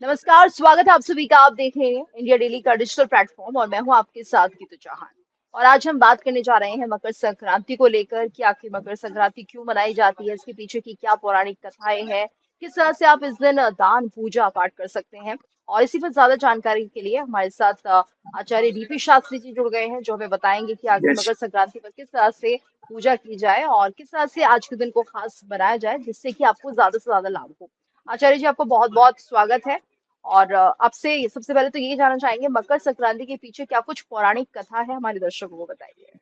नमस्कार, स्वागत है आप सभी का। आप देख रहे हैं इंडिया डेली का डिजिटल प्लेटफॉर्म और मैं हूं आपके साथ गीतू चौहान। और आज हम बात करने जा रहे हैं मकर संक्रांति को लेकर कि आखिर मकर संक्रांति क्यों मनाई जाती है, इसके पीछे की क्या पौराणिक कथाएं हैं, किस तरह से आप इस दिन दान पूजा पाठ कर सकते हैं। और इसी पर ज्यादा जानकारी के लिए हमारे साथ आचार्य डीपी शास्त्री जी जुड़ गए हैं, जो हमें बताएंगे कि आखिर यस। मकर संक्रांति पर किस तरह से पूजा की जाए और किस तरह से आज के दिन को खास बनाया जाए जिससे कि आपको ज्यादा से ज्यादा लाभ हो। आचार्य जी, आपको बहुत बहुत स्वागत है। और आपसे सबसे पहले तो ये जानना चाहेंगे, मकर संक्रांति के पीछे क्या कुछ पौराणिक कथा है, हमारे दर्शकों को बताइए।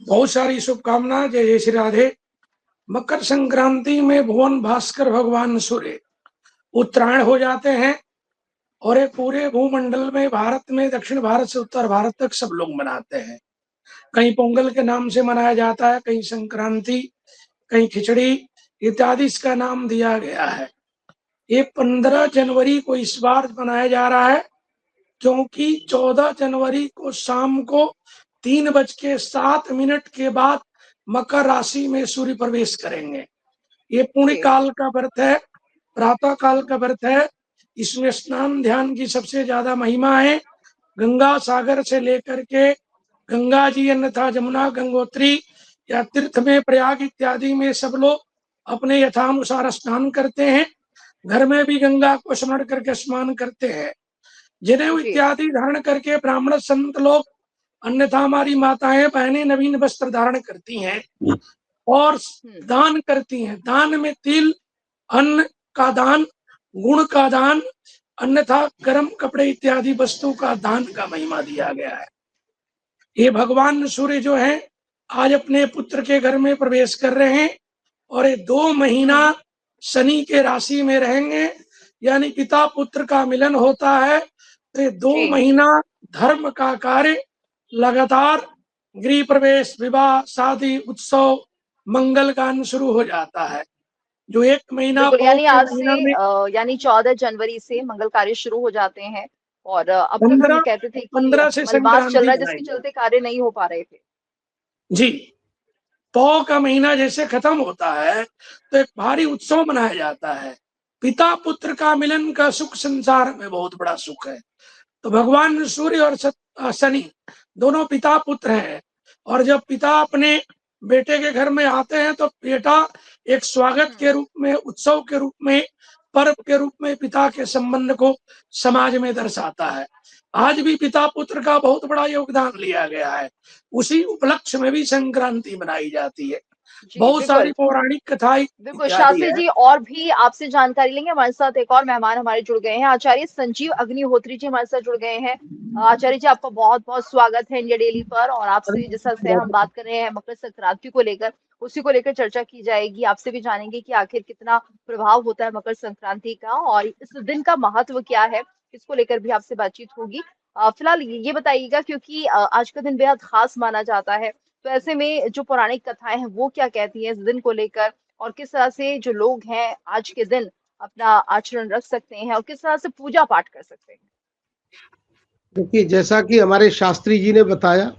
बहुत सारी शुभकामनाएं। जय जय श्री राधे। मकर संक्रांति में भुवन भास्कर भगवान सूर्य उत्तरायण हो जाते हैं और एक पूरे भूमंडल में, भारत में दक्षिण भारत से उत्तर भारत तक सब लोग मनाते हैं। कहीं पोंगल के नाम से मनाया जाता है, कहीं संक्रांति, कहीं खिचड़ी इत्यादि इसका नाम दिया गया है। ये 15 जनवरी को इस बार मनाया जा रहा है क्योंकि 14 जनवरी को शाम को 3:07 के बाद मकर राशि में सूर्य प्रवेश करेंगे। ये पुण्य काल का व्रत है, प्रातः काल का व्रत है। इसमें स्नान ध्यान की सबसे ज्यादा महिमा है। गंगा सागर से लेकर के गंगा जी, अन्यथा जमुना, गंगोत्री या तीर्थ में प्रयाग इत्यादि में सब लोग अपने यथानुसार स्नान करते हैं। घर में भी गंगा को स्मरण करके स्नान करते हैं। जनेऊ इत्यादि धारण करके ब्राह्मण संत लोग, अन्यथा हमारी माताएं बहनें नवीन वस्त्र धारण करती हैं और दान करती हैं। दान में तिल, अन्न का दान, गुण का दान, अन्यथा गर्म कपड़े इत्यादि वस्तु का दान का महिमा दिया गया है। ये भगवान सूर्य जो है आज अपने पुत्र के घर में प्रवेश कर रहे हैं और ये 2 महीना शनि के राशि में रहेंगे, यानी पिता पुत्र का मिलन होता है। तो ये 2 महीना धर्म का कार्य लगातार, गृह प्रवेश, विवाह, शादी, उत्सव, मंगल गान शुरू हो जाता है। जो 1 महीना यानी आज से यानी 14 जनवरी से मंगल कार्य शुरू हो जाते हैं। और अब तक हम कहते थे कि 15 से मलमास चल रहा है, संक्रांति जिसके चलते कार्य नहीं हो पा रहे थे। जी, पौ का महीना जैसे खत्म होता है तो एक भारी उत्सव मनाया जाता है। पिता पुत्र का मिलन का सुख संसार में बहुत बड़ा सुख है। तो भगवान सूर्य और शनि दोनों पिता पुत्र हैं और जब पिता अपने बेटे के घर में आते हैं तो बेटा एक स्वागत के रूप में, उत्सव के रूप में, पर्व के रूप में पिता के संबंध को समाज में दर्शाता है। आज भी पिता पुत्र का बहुत बड़ा योगदान लिया गया है। उसी उपलक्ष्य में भी संक्रांति मनाई जाती है। बहुत सारी पौराणिक कथाएं। बिल्कुल शास्त्री जी, और भी आपसे जानकारी लेंगे। हमारे साथ एक और मेहमान हमारे जुड़ गए हैं, आचार्य संजीव अग्निहोत्री जी हमारे साथ जुड़ गए हैं। आचार्य जी, आपका बहुत बहुत स्वागत है इंडिया डेली पर। और आपसे जिस तरह से हम बात कर रहे हैं मकर संक्रांति को लेकर, उसी को लेकर चर्चा की जाएगी। आपसे भी जानेंगे कि आखिर कितना प्रभाव होता है मकर संक्रांति का और इस दिन का महत्व क्या है, इसको लेकर भी आपसे बातचीत होगी। फिलहाल ये बताइएगा, क्योंकि आज का दिन बेहद खास माना जाता है, तो ऐसे में जो पौराणिक कथाएं हैं वो क्या कहती हैं इस दिन को लेकर, और किस तरह से जो लोग हैं आज के दिन अपना आचरण रख सकते हैं और किस तरह से पूजा पाठ कर सकते हैं। देखिए, जैसा कि हमारे शास्त्री जी ने बताया,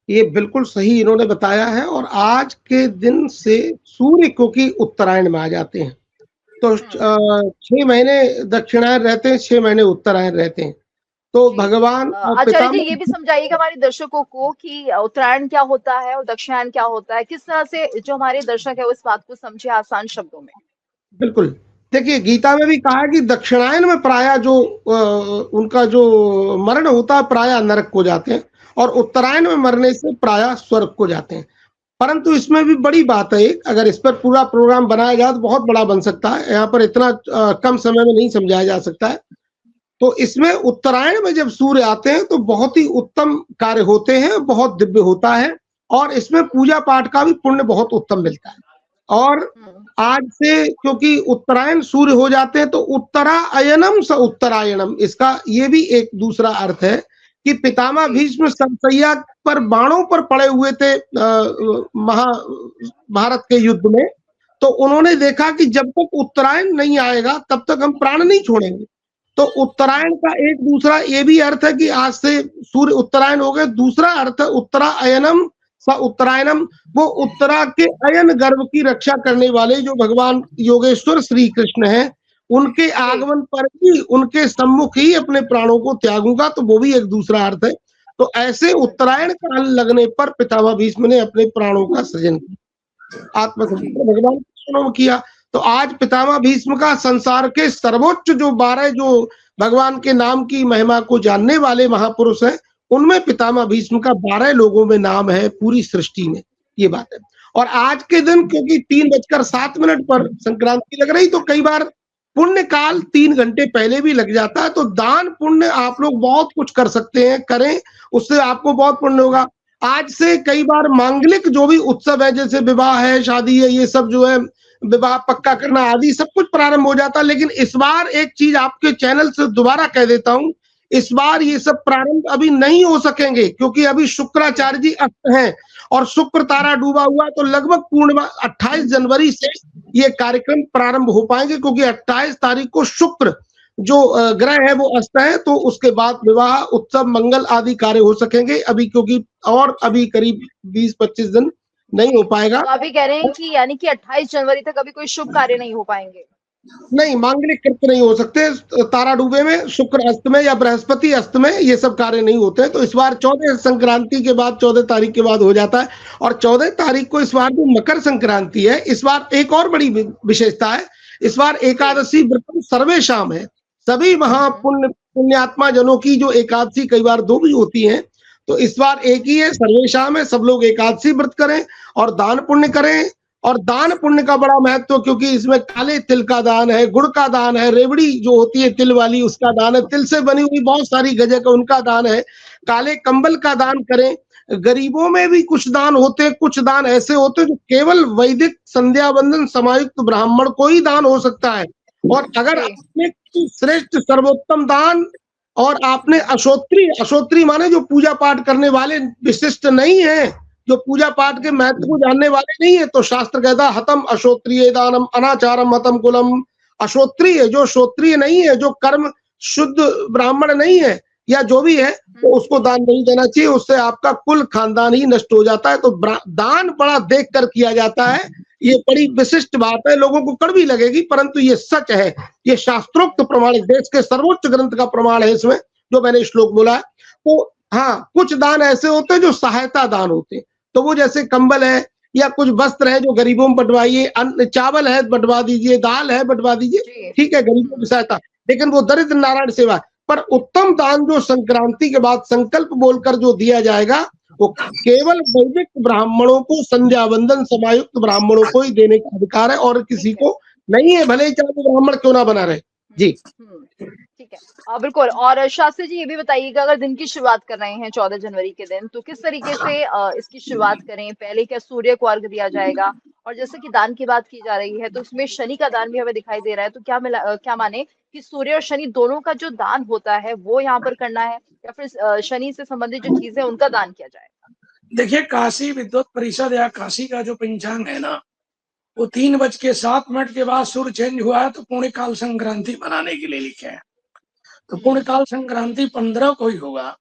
ये बिल्कुल सही इन्होंने बताया है। और आज के दिन से सूर्य क्योंकि उत्तरायण में आ जाते हैं तो 6 महीने दक्षिणायन रहते हैं, 6 महीने उत्तरायण रहते हैं। तो भगवान आचार्य जी, ये भी समझाइएगा हमारे दर्शकों को कि उत्तरायण क्या होता है और दक्षिणायन क्या होता है, किस तरह से जो हमारे दर्शक है वो इस बात को समझे आसान शब्दों में। बिल्कुल, देखिए गीता में भी कहा है कि दक्षिणायन में प्रायः जो उनका जो मरण होता है प्रायः नरक को जाते हैं और उत्तरायण में मरने से प्रायः स्वर्ग को जाते हैं। परंतु इसमें भी बड़ी बात है, अगर इस पर पूरा प्रोग्राम बनाया जाए तो बहुत बड़ा बन सकता है। यहाँ पर इतना कम समय में नहीं समझाया जा सकता है। तो इसमें उत्तरायण में जब सूर्य आते हैं तो बहुत ही उत्तम कार्य होते हैं, बहुत दिव्य होता है और इसमें पूजा पाठ का भी पुण्य बहुत उत्तम मिलता है। और आज से क्योंकि उत्तरायण सूर्य हो जाते हैं तो उत्तरायणम स उत्तरायणम, इसका ये भी एक दूसरा अर्थ है कि पितामह भीष्म संशैया पर बाणों पर पड़े हुए थे महाभारत के युद्ध में। तो उन्होंने देखा कि जब तक उत्तरायण नहीं आएगा तब तक हम प्राण नहीं छोड़ेंगे। तो उत्तरायण का एक दूसरा ये भी अर्थ है कि आज से सूर्य उत्तरायण हो गए। दूसरा अर्थ है उत्तरायणम स उत्तरायणम, वो उत्तरा के अयन गर्भ की रक्षा करने वाले जो भगवान योगेश्वर श्री कृष्ण हैं, उनके आगमन पर ही, उनके सम्मुख ही अपने प्राणों को त्यागूंगा, तो वो भी एक दूसरा अर्थ है। तो ऐसे उत्तरायण काल लगने पर पितामह भीष्म ने अपने प्राणों का सृजन किया, आत्मसमर्पण भगवान कृष्ण में किया। तो आज पितामह भीष्म का संसार के सर्वोच्च जो 12 जो भगवान के नाम की महिमा को जानने वाले महापुरुष हैं, उनमें पितामह भीष्म का 12 लोगों में नाम है पूरी सृष्टि में, ये बात है। और आज के दिन क्योंकि 3:07 पर संक्रांति लग रही, तो कई बार पुण्य काल 3 घंटे पहले भी लग जाता है। तो दान पुण्य आप लोग बहुत कुछ कर सकते हैं, करें, उससे आपको बहुत पुण्य होगा। आज से कई बार मांगलिक जो भी उत्सव है, जैसे विवाह है, शादी है, ये सब जो है, विवाह पक्का करना आदि सब कुछ प्रारंभ हो जाता है। लेकिन इस बार एक चीज आपके चैनल से दोबारा कह देता हूं, इस बार ये सब प्रारंभ अभी नहीं हो सकेंगे, क्योंकि अभी शुक्राचार्य जी अस्त हैं और शुक्र तारा डूबा हुआ, तो लगभग पूर्णिमा 28 जनवरी से ये कार्यक्रम प्रारंभ हो पाएंगे, क्योंकि 28 तारीख को शुक्र जो ग्रह है वो अस्त है। तो उसके बाद विवाह उत्सव मंगल आदि कार्य हो सकेंगे अभी, क्योंकि और अभी करीब 20-25 दिन नहीं हो पाएगा। तो आप ये कह रहे हैं कि यानी कि 28 जनवरी तक अभी कोई शुभ कार्य नहीं हो पाएंगे? नहीं, मांगलिक कृत्य नहीं हो सकते, तारा डूबे में, शुक्र अस्त में या बृहस्पति अस्त में ये सब कार्य नहीं होते। तो इस बार 14 संक्रांति के बाद 14 तारीख के बाद हो जाता है। और 14 तारीख को इस बार जो मकर संक्रांति है, इस बार एक और बड़ी विशेषता है, इस बार एकादशी व्रत सर्वेशाम है। सभी पुण्यात्मा जनों की जो एकादशी कई बार 2 भी होती है, तो इस बार एक ही है, सर्वेशाम है। सब लोग एकादशी व्रत करें और दान पुण्य करें। और दान पुण्य का बड़ा महत्व, क्योंकि इसमें काले तिल का दान है, गुड़ का दान है, रेवड़ी जो होती है तिल वाली उसका दान है, तिल से बनी हुई बहुत सारी गजक उनका दान है, काले कंबल का दान करें। गरीबों में भी कुछ दान होते, कुछ दान ऐसे होते जो केवल वैदिक संध्या वंदन समायुक्त ब्राह्मण को ही दान हो सकता है। और अगर आपने श्रेष्ठ सर्वोत्तम दान, और आपने अशोत्री माने जो पूजा पाठ करने वाले विशिष्ट नहीं है, जो पूजा पाठ के महत्व को जानने वाले नहीं है, तो शास्त्र कहता है हतम अशोत्रिय दानम अनाचारम हतम कुलम। अशोत्रिय जो श्रोत्रिय नहीं है, जो कर्म शुद्ध ब्राह्मण नहीं है या जो भी है, तो उसको दान नहीं देना चाहिए, उससे आपका कुल खानदान ही नष्ट हो जाता है। तो दान बड़ा देख कर किया जाता है, ये बड़ी विशिष्ट बात है, लोगों को कड़वी लगेगी परंतु ये सच है, ये शास्त्रोक्त प्रमाणित, देश के सर्वोच्च ग्रंथ का प्रमाण है इसमें जो मैंने श्लोक बोला है। तो हाँ, कुछ दान ऐसे होते हैं जो सहायता दान होते हैं, तो वो जैसे कंबल है या कुछ वस्त्र है जो गरीबों में बंटवाइए, चावल है बंटवा दीजिए, दाल है बंटवा दीजिए, ठीक है, गरीबों की सहायता, लेकिन वो दरिद्र नारायण सेवा। पर उत्तम दान जो संक्रांति के बाद संकल्प बोलकर जो दिया जाएगा, वो केवल वैदिक ब्राह्मणों को, संध्या वंदन समायुक्त ब्राह्मणों को ही देने का अधिकार है, और किसी को नहीं है, भले ही चाहे ब्राह्मण क्यों ना बना रहे। जी ठीक है, बिल्कुल। और शास्त्री जी ये भी बताइएगा, अगर दिन की शुरुआत कर रहे हैं 14 जनवरी के दिन, तो किस तरीके से इसकी शुरुआत करें? पहले क्या सूर्य को अर्घ दिया जाएगा? और जैसे कि दान की बात की जा रही है, तो इसमें शनि का दान भी हमें दिखाई दे रहा है, तो क्या माने कि सूर्य और शनि दोनों का जो दान होता है वो यहाँ पर करना है, या फिर शनि से संबंधित जो चीजें उनका दान किया जाएगा? देखिए, काशी विद्वत परिषद या काशी का जो पंचांग है ना, वो 3:07 के बाद सूर्य चेंज हुआ है, तो पुण्य काल संक्रांति मनाने के लिए लिखे हैं। तो पुण्य काल संक्रांति 15 को ही होगा।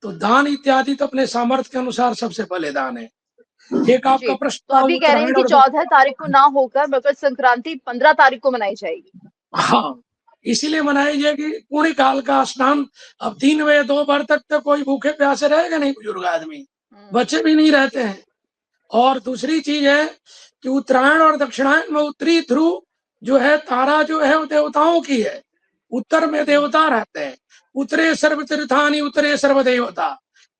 तो दान इत्यादि तो अपने सामर्थ्य के अनुसार सबसे पहले दान है। एक आपका प्रश्न, तो अभी कह रहे हैं कि 14 तारीख को ना होकर मकर संक्रांति 15 तारीख को मनाई जाएगी। हाँ, इसीलिए मनाई जाएगी। पुण्य काल का स्नान अब 3 बजे 2 बार तक तो कोई भूखे प्यासे रहेगा नहीं, बुजुर्ग आदमी, बच्चे भी नहीं रहते हैं। और दूसरी चीज है कि उत्तरायण और दक्षिणायन में उत्तरी ध्रुव जो है, तारा जो है वो देवताओं की है, उत्तर में देवता रहते हैं। उत्तरे सर्व तीर्थानि उत्तरे सर्व देवता,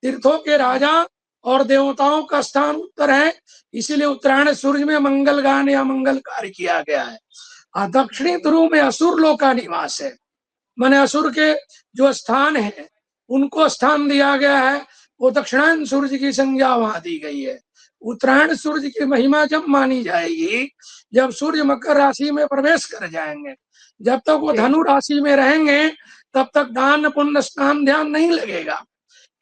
तीर्थों के राजा और देवताओं का स्थान उत्तर है, इसीलिए उत्तरायण सूर्य में मंगल गान या मंगल कार्य किया गया है। और दक्षिणी ध्रुव में असुर लोक का निवास है, माने असुर के जो स्थान है उनको स्थान दिया गया है, वो दक्षिणायन सूर्य की संज्ञा वहां दी गई है। उत्तरायण सूर्य की महिमा जब मानी जाएगी जब सूर्य मकर राशि में प्रवेश कर जाएंगे। जब तक वो धनु राशि में रहेंगे तब तक दान पुण्य स्नान ध्यान नहीं लगेगा।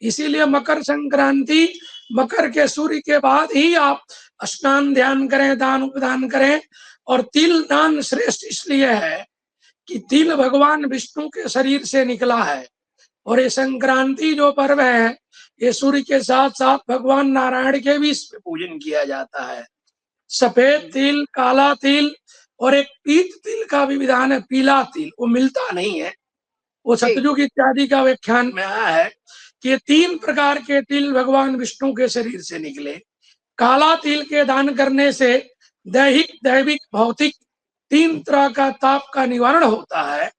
इसीलिए मकर संक्रांति, मकर के सूर्य के बाद ही आप स्नान ध्यान करें, दान उपदान करें। और तिल दान श्रेष्ठ इसलिए है कि तिल भगवान विष्णु के शरीर से निकला है, और ये संक्रांति जो पर्व है ये सूर्य के साथ साथ भगवान नारायण के भी इसमें पूजन किया जाता है। सफेद तिल, काला तिल और एक पीत तिल का भी विधान है, पीला तिल, वो मिलता नहीं है, वो सतयुग इत्यादि का व्याख्यान में आया है कि 3 प्रकार के तिल भगवान विष्णु के शरीर से निकले। काला तिल के दान करने से दैहिक, दैविक, भौतिक 3 तरह का ताप का निवारण होता है,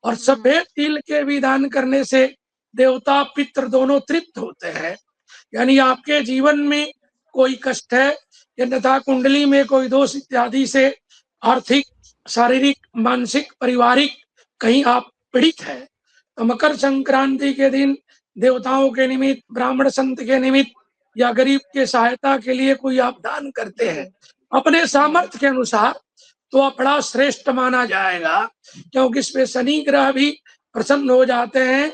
और सफेद तिल के भी दान करने से देवता पितृ दोनों तृप्त होते हैं। यानी आपके जीवन में कोई कष्ट है या तथा कुंडली में कोई दोष इत्यादि से आर्थिक, शारीरिक, मानसिक, पारिवारिक कहीं आप पीड़ित है, तो मकर संक्रांति के दिन देवताओं के निमित्त, ब्राह्मण संत के निमित्त या गरीब के सहायता के लिए कोई आप दान करते हैं अपने सामर्थ्य के अनुसार, तो वह बड़ा श्रेष्ठ माना जाएगा, क्योंकि इसमें शनि ग्रह भी प्रसन्न हो जाते हैं,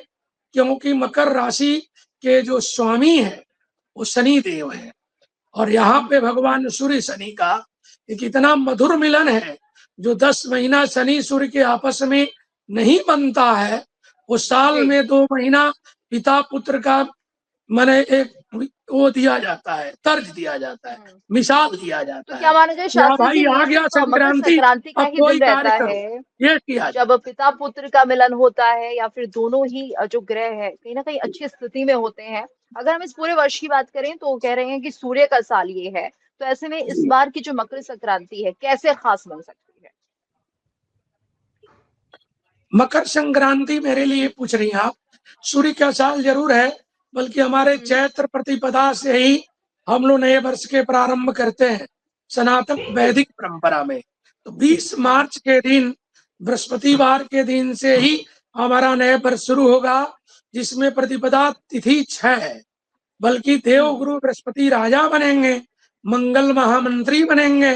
क्योंकि मकर राशि के जो स्वामी है वो शनि देव है, और यहाँ पे भगवान सूर्य शनि का एक इतना मधुर मिलन है, जो 10 महीना शनि सूर्य के आपस में नहीं बनता है, वो साल में 2 महीना पिता पुत्र का माने एक वो दिया जाता है, तर्ज दिया जाता है, मिसाल दिया जाता तो क्या माना जाए शास्त्र भाई आ गया संक्रांति का ही दिन रहता है ये किया जब पिता पुत्र का मिलन होता है, या फिर दोनों ही जो ग्रह है कहीं ना कहीं अच्छी स्थिति में होते हैं। अगर हम इस पूरे वर्ष की बात करें तो कह रहे हैं कि सूर्य का साल ये है, तो ऐसे में इस बार की जो मकर संक्रांति है कैसे खास बन सकती है? मकर संक्रांति मेरे लिए पूछ रही हैं आप, सूर्य का साल जरूर है, बल्कि हमारे चैत्र प्रतिपदा से ही हम लोग नए वर्ष के प्रारंभ करते हैं सनातन वैदिक परंपरा में। तो 20 मार्च के दिन बृहस्पतिवार के दिन से ही हमारा नया वर्ष शुरू होगा, जिसमें प्रतिपदा तिथि 6 है, बल्कि देवगुरु बृहस्पति राजा बनेंगे, मंगल महामंत्री बनेंगे,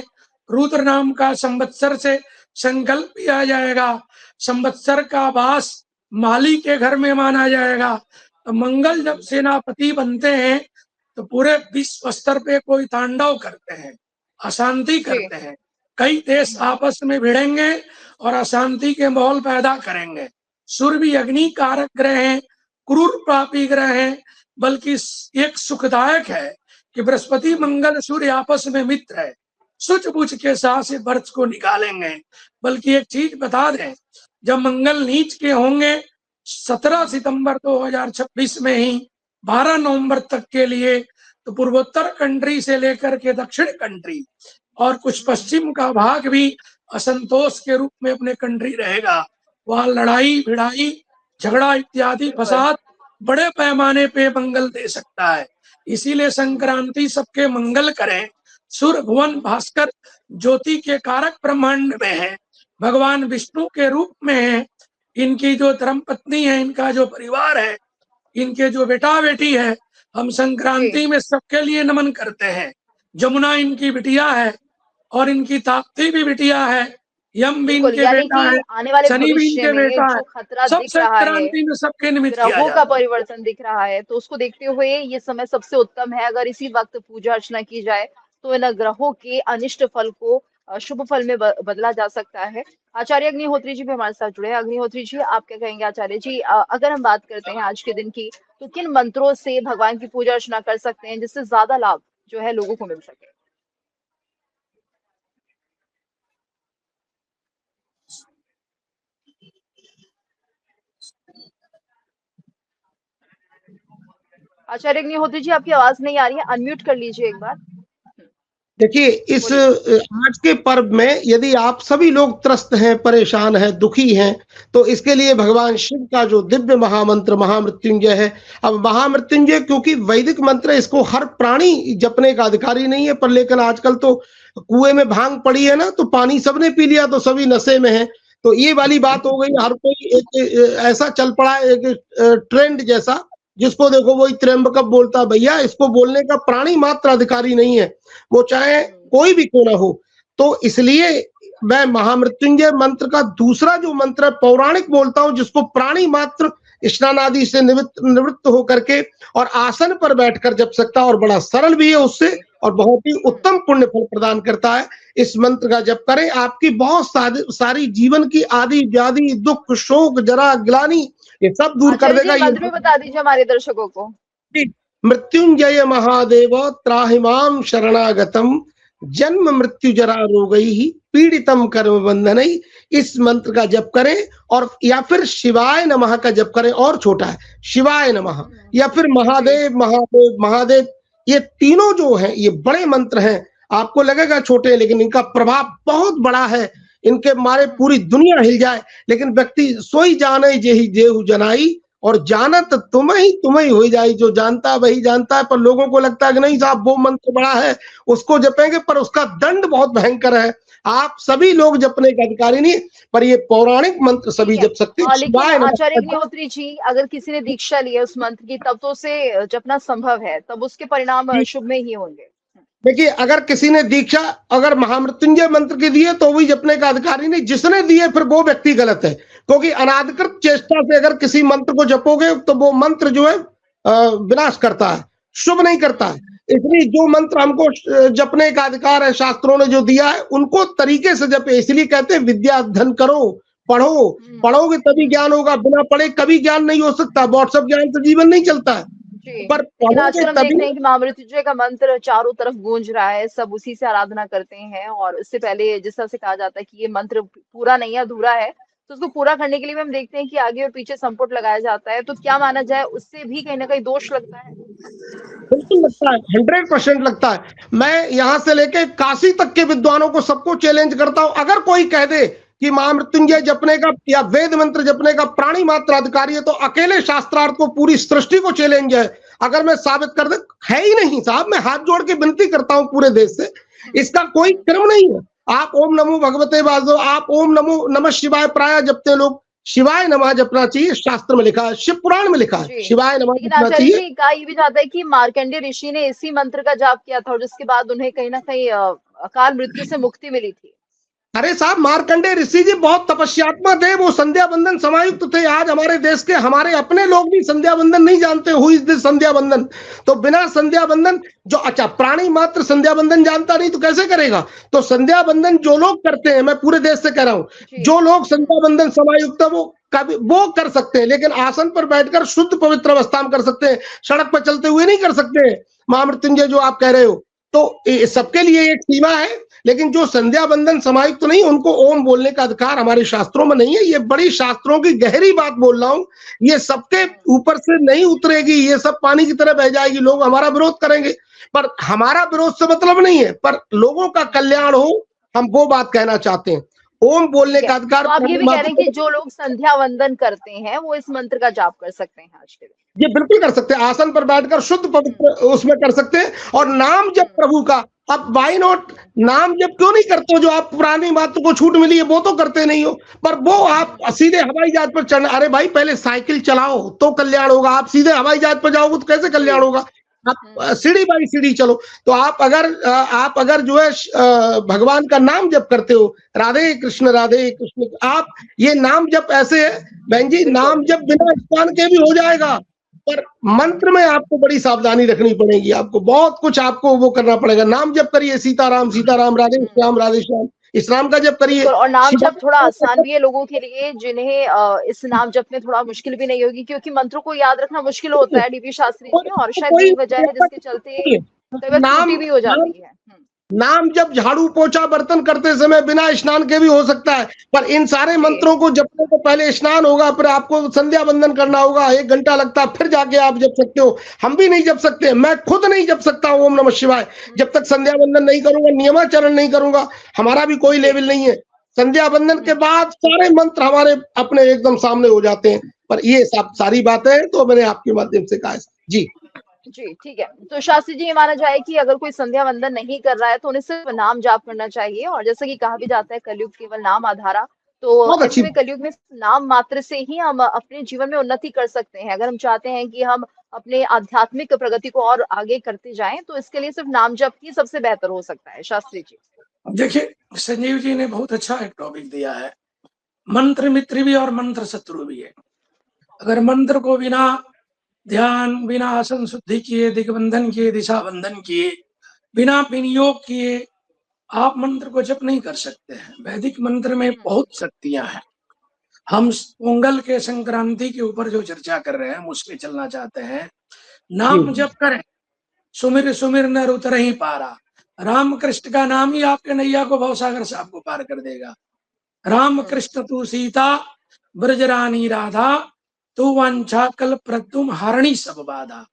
रुद्र नाम का संवत्सर से संकल्प किया जाएगा, संवत्सर का वास माली के घर में माना जाएगा। तो मंगल जब सेनापति बनते हैं तो पूरे विश्व स्तर पे कोई तांडव करते हैं, अशांति करते हैं, कई देश आपस में भिड़ेंगे और अशांति के माहौल पैदा करेंगे। सूर्य भी अग्नि कारक ग्रह हैं, क्रूर पापी ग्रह हैं, बल्कि एक सुखदायक है कि बृहस्पति मंगल सूर्य आपस में मित्र है, सूझबूझ के साथ से वर्ष को निकालेंगे। बल्कि एक चीज बता दें, जब मंगल नीच के होंगे 17 सितंबर 2026 में ही 12 नवंबर तक के लिए, तो पूर्वोत्तर कंट्री से लेकर के दक्षिण कंट्री और कुछ पश्चिम का भाग भी असंतोष के रूप में अपने कंट्री रहेगा। वहां लड़ाई भिड़ाई, झगड़ा इत्यादि फसाद बड़े पैमाने पे मंगल दे सकता है। इसीलिए संक्रांति सबके मंगल करें। सूर्य भुवन भास्कर ज्योति के कारक ब्रह्मांड में है, भगवान विष्णु के रूप में है, इनकी जो धर्मपत्नी है, इनका जो परिवार है, इनके जो बेटा बेटी है, हम संक्रांति में सबके लिए नमन करते हैं। जमुना इनकी बिटिया है और इनकी ताप्ती भी बिटिया है, यम भी इनके बेटा है, शनि भी इनके बेटा है, सब संक्रांति में सबके निमित्त ग्रहों का परिवर्तन दिख रहा है। तो उसको देखते हुए ये समय सबसे उत्तम है, अगर इसी वक्त पूजा अर्चना की जाए तो इन ग्रहों के अनिष्ट फल को शुभ फल में बदला जा सकता है। आचार्य अग्निहोत्री जी भी हमारे साथ जुड़े हैं। अग्निहोत्री जी, आप क्या कहेंगे? आचार्य जी, अगर हम बात करते हैं आज के दिन की, तो किन मंत्रों से भगवान की पूजा अर्चना कर सकते हैं जिससे ज्यादा लाभ जो है लोगों को मिल सके? आचार्य अग्निहोत्री जी, आपकी आवाज नहीं आ रही है, अनम्यूट कर लीजिए एक बार। देखिए, इस आज के पर्व में यदि आप सभी लोग त्रस्त हैं, परेशान हैं, दुखी हैं, तो इसके लिए भगवान शिव का जो दिव्य महामंत्र महामृत्युंजय है। अब महामृत्युंजय क्योंकि वैदिक मंत्र, इसको हर प्राणी जपने का अधिकारी नहीं है, पर लेकिन आजकल तो कुएं में भांग पड़ी है ना, तो पानी सबने पी लिया तो सभी नशे में है, तो ये वाली बात हो गई। हर कोई एक ऐसा चल पड़ा है, एक ट्रेंड जैसा, जिसको देखो वही त्र्यंबक बोलता। भैया, इसको बोलने का प्राणी मात्र अधिकारी नहीं है, वो चाहे कोई भी क्यों ना हो। तो इसलिए मैं महामृत्युंजय मंत्र का दूसरा जो मंत्र है पौराणिक बोलता हूं, जिसको प्राणी मात्र स्नान आदि से निवृत्त होकर के और आसन पर बैठकर जप सकता है, और बड़ा सरल भी है उससे, और बहुत ही उत्तम पुण्य फल प्रदान करता है। इस मंत्र का जप करें, आपकी बहुत सारी जीवन की आदि व्याधि, दुख, शोक, जरा, ग्लानि, ये सब दूर कर देगा। ये मंत्र बता दीजिए हमारे दर्शकों को। मृत्युंजय महादेव त्राहि मां शरणागतम, जन्म मृत्यु जरा रोगई ही पीड़ितम कर्म बंधन ही। इस मंत्र का जप करें, और या फिर शिवाय नमः का जप करें, और छोटा है शिवाय नमः, या फिर महादेव महादेव महादेव। ये तीनों जो हैं ये बड़े मंत्र हैं। आपको लगेगा छोटे, लेकिन इनका प्रभाव बहुत बड़ा है। इनके मारे पूरी दुनिया हिल जाए, लेकिन व्यक्ति सोई जाने जेहि जेहु जनाई, और जानत तुम ही हो जाए। जो जानता है वही जानता है, पर लोगों को लगता है कि नहीं साहब वो मंत्र बड़ा है, उसको जपेंगे, पर उसका दंड बहुत भयंकर है। आप सभी लोग जपने के अधिकारी नहीं, पर ये पौराणिक मंत्र सभी जप सकते हैं। लेकिन आचार्य अग्निहोत्री जी, अगर किसी ने दीक्षा ली है उस मंत्र की, तब तो उसे जपना संभव है, तब उसके परिणाम शुभ में ही होंगे। देखिए, अगर किसी ने दीक्षा अगर महामृत्युंजय मंत्र की दी है तो वही जपने का अधिकारी नहीं, जिसने दिए फिर वो व्यक्ति गलत है। क्योंकि अनाधिकृत चेष्टा से अगर किसी मंत्र को जपोगे तो वो मंत्र जो है विनाश करता है, शुभ नहीं करता है। इसलिए जो मंत्र हमको जपने का अधिकार है, शास्त्रों ने जो दिया है, उनको तरीके से जपे। इसलिए कहते हैं विद्या अध्ययन करो, पढ़ो, पढ़ोगे तभी ज्ञान होगा, बिना पढ़े कभी ज्ञान नहीं हो सकता। व्हाट्सएप ज्ञान से जीवन नहीं चलता है। पर आजकल हम देख रहे हैं कि महामृत्युंजय का मंत्र चारों तरफ गूंज रहा है, सब उसी से आराधना करते हैं। और इससे पहले जिस तरह से कहा जाता है कि ये मंत्र पूरा नहीं है, अधूरा है, तो उसको पूरा करने के लिए हम देखते हैं कि आगे और पीछे संपुट लगाया जाता है। तो क्या माना जाए, उससे भी कहीं ना कहीं दोष लगता है? बिल्कुल लगता है, 100% लगता है। मैं यहाँ से लेके काशी तक के विद्वानों को सबको चैलेंज करता हूँ, अगर कोई कह दे कि महामृत्युंजय जपने का या वेद मंत्र जपने का प्राणी मात्र अधिकारी है, तो अकेले शास्त्रार्थ को, पूरी सृष्टि को चैलेंज है। अगर मैं साबित कर दे, है ही नहीं साहब, मैं हाथ जोड़ के विनती करता हूं पूरे देश से, इसका कोई क्रम नहीं है। आप ओम नमो भगवते वासुदेव, आप ओम नमो नमः शिवाय प्राय जपते लोग, शिवाय नमः जपना चाहिए, शास्त्र में लिखा है, शिव पुराण में लिखा है शिवाय नमः जपना चाहिए। कहा ये भी जाता है कि मार्कंडेय ऋषि ने इसी मंत्र का जाप किया था और जिसके बाद उन्हें कहीं ना कहीं अकाल मृत्यु से मुक्ति मिली थी। अरे साहब, मार्कंडेय ऋषि जी बहुत तपस्यात्मक थे, वो संध्या बंदन समायुक्त थे। आज हमारे देश के हमारे अपने लोग भी संध्या बंदन नहीं जानते, हुई इस दिस संध्या बंदन। तो बिना संध्या बंदन जो, अच्छा प्राणी मात्र संध्या बंदन जानता नहीं तो कैसे करेगा? तो संध्या बंदन जो लोग करते हैं, मैं पूरे देश से कह रहा हूँ, जो लोग संध्या बंदन समायुक्त वो कर सकते हैं, लेकिन आसन पर बैठकर शुद्ध पवित्र अवस्था में कर सकते हैं, सड़क पर चलते हुए नहीं कर सकते। महामृत्युंजय जो आप कह रहे हो, तो सबके लिए एक सीमा है। लेकिन जो संध्या बंदन समायुक्त तो नहीं, उनको ओम बोलने का अधिकार हमारे शास्त्रों में नहीं है। ये बड़ी शास्त्रों की गहरी बात बोल रहा हूं, ये सबके ऊपर से नहीं उतरेगी, ये सब पानी की तरह बह जाएगी। लोग हमारा विरोध करेंगे, पर हमारा विरोध से मतलब नहीं है, पर लोगों का कल्याण हो, हम वो बात कहना चाहते हैं। ओम बोलने का अधिकार, तो आप ये भी कह रहे हैं कि जो लोग संध्या वंदन करते हैं वो इस मंत्र का जाप कर सकते हैं आज के दिन? ये बिल्कुल कर सकते हैं, आसन पर बैठकर शुद्ध पवित्र उसमें कर सकते हैं। और नाम जप प्रभु का, अब वाई नॉट, नाम जप क्यों नहीं करते हो? जो आप पुरानी मात्र को छूट मिली है वो तो करते नहीं हो, पर वो आप सीधे हवाई जहाज पर चढ़ना, अरे भाई पहले साइकिल चलाओ तो कल्याण होगा। आप सीधे हवाई जहाज पर जाओगे तो कैसे कल्याण होगा? आप सीढ़ी बाई सीढ़ी चलो। तो आप अगर जो है भगवान का नाम जप करते हो, राधे कृष्ण, आप ये नाम जप ऐसे है बहन जी, नाम जप बिना स्नान के भी हो जाएगा, पर मंत्र में आपको बड़ी सावधानी रखनी पड़ेगी। आपको बहुत कुछ आपको वो करना पड़ेगा। नाम जप करिए, सीताराम सीताराम, राधे श्याम इस नाम का जप करिए। और नाम जप थोड़ा आसान भी है लोगों के लिए, जिन्हें इस नाम जप में थोड़ा मुश्किल भी नहीं होगी, क्योंकि मंत्रों को याद रखना मुश्किल होता है डीपी शास्त्री जी, और शायद यही वजह है जिसके चलते त्रुटि भी हो जाती है। नाम जब झाड़ू पोछा बर्तन करते समय बिना स्नान के भी हो सकता है, पर इन सारे मंत्रों को जपने को पहले स्नान होगा, फिर आपको संध्या बंदन करना होगा, 1 घंटा लगता है, फिर जाके आप जप सकते हो। हम भी नहीं जप सकते, मैं खुद नहीं जप सकता ओम नमः शिवाय जब तक संध्या बंदन नहीं करूंगा, नियमाचरण नहीं करूंगा। हमारा भी कोई लेवल नहीं है। संध्या बंदन के बाद सारे मंत्र हमारे अपने एकदम सामने हो जाते हैं। पर ये सब सारी बातें हैं तो मैंने आपके माध्यम से कहा जी। जी ठीक है। तो शास्त्री जी, ये माना जाए कि अगर कोई संध्या वंदन नहीं कर रहा है तो उन्हें सिर्फ नाम जाप करना चाहिए, और जैसा कि कहा भी जाता है कलयुग केवल नाम आधारा, तो ऐसे में कलयुग में नाम मात्र से ही हम अपने जीवन में उन्नति कर सकते हैं। अगर हम चाहते हैं कि हम अपने आध्यात्मिक प्रगति को और आगे करते जाएं, तो इसके लिए सिर्फ नाम जप ही सबसे बेहतर हो सकता है। शास्त्री जी देखिए, संजीव जी ने बहुत अच्छा एक टॉपिक दिया है। मंत्र मित्र भी और मंत्र शत्रु भी है। अगर मंत्र को बिना ध्यान, बिना आसन शुद्धि किए, दिग्बंधन किए, दिशा बंधन किए, बिना विनियोग किए आप मंत्र को जप नहीं कर सकते हैं। वैदिक मंत्र में बहुत शक्तियां हैं। हम पोंगल के संक्रांति के ऊपर जो चर्चा कर रहे हैं हम उस पर चलना चाहते हैं। नाम जप करें, सुमिर सुमिर नर उतर ही पारा, राम कृष्ण का नाम ही आपके नैया को भवसागर से आपको पार कर देगा। राम कृष्ण तू सीता ब्रजरानी राधा, तू वांछा कल्प प्रद्युम हरणी सब बाधा।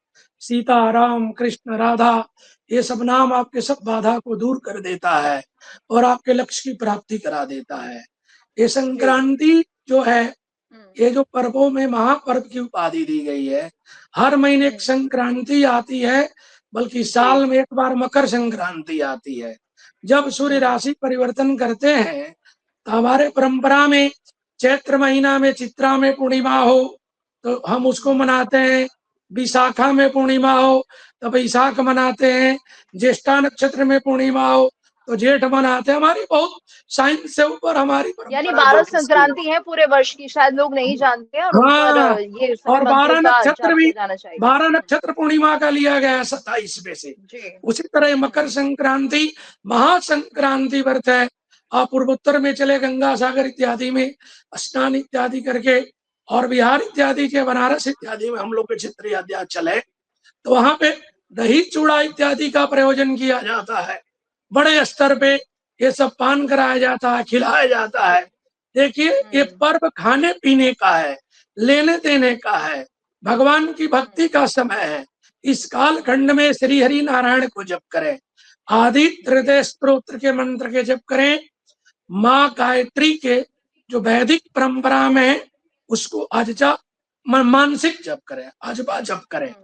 सीता राम कृष्ण राधा ये सब नाम आपके सब बाधा को दूर कर देता है और आपके लक्ष्य की प्राप्ति करा देता है। ये संक्रांति जो है, ये जो पर्वों में महापर्व की उपाधि दी गई है, हर महीने एक संक्रांति आती है, बल्कि साल में एक बार मकर संक्रांति आती है। जब सूर्य राशि परिवर्तन करते हैं तो हमारे परंपरा में चैत्र महीना में चित्रा में पूर्णिमा हो तो हम उसको मनाते हैं, विशाखा में पूर्णिमा हो तो वैशाख मनाते हैं, ज्येष्ठा नक्षत्र में पूर्णिमा हो तो जेठ मनाते हैं। हमारी बहुत साइंस से ऊपर हमारी यानी 12 संक्रांति है पूरे वर्ष की, शायद लोग नहीं जानते हैं और उन पर ये और 12 नक्षत्र भी, जाना चाहिए। 12 नक्षत्र पूर्णिमा का लिया गया है 27 में से। उसी तरह मकर संक्रांति महासंक्रांति व्रत है। आप पूर्वोत्तर में चले गंगा सागर इत्यादि में स्नान इत्यादि करके, और बिहार इत्यादि के बनारस इत्यादि में हम लोग के क्षेत्रीय अध्याय चले तो वहां पे दही चूड़ा इत्यादि का प्रयोजन किया जाता है। बड़े स्तर पे ये सब पान कराया जाता है, खिलाया जाता है। देखिए ये पर्व खाने पीने का है, लेने देने का है, भगवान की भक्ति का समय है। इस काल खंड में श्री हरि नारायण को जप करें, आदि हृदय स्तोत्र के मंत्र के जप करें, माँ गायत्री के जो वैदिक परंपरा में है उसको अजजा मानसिक जप करें, अजबा जप करें।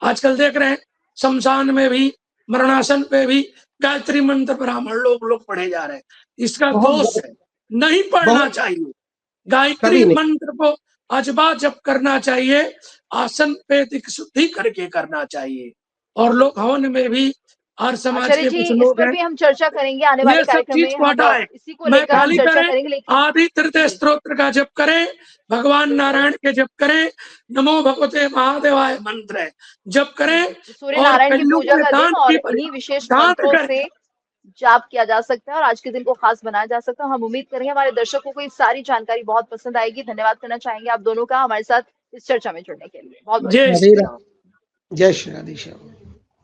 आजकल देख रहे हैं शमशान में भी, मरणासन पे भी गायत्री मंत्र ब्राह्मण लोग पढ़े जा रहे हैं। इसका दोष है, नहीं पढ़ना चाहिए। गायत्री मंत्र को अजबा जप करना चाहिए, आसन पे दिक शुद्धि करके करना चाहिए। और लोग हवन में भी, हर समाज के कुछ लोग हैं, भी हम चर्चा करेंगे आने वाले कार्यक्रम में, हम इसी को लेकर हम चर्चा करेंगे। आदि हृदय स्तोत्र का जप करें, भगवान नारायण के जप करें, नमो भगवते महादेवाय मंत्र जप करें, सूर्य नारायण की पूजा का दिन और इन्हीं विशेष मंत्रों से जाप किया जा सकता है और आज के दिन को खास बनाया जा सकता है। हम उम्मीद करेंगे हमारे दर्शकों को ये सारी जानकारी बहुत पसंद आएगी। धन्यवाद करना चाहेंगे आप दोनों का हमारे साथ इस चर्चा में जुड़ने के लिए। बहुत जय श्री राधे श्याम।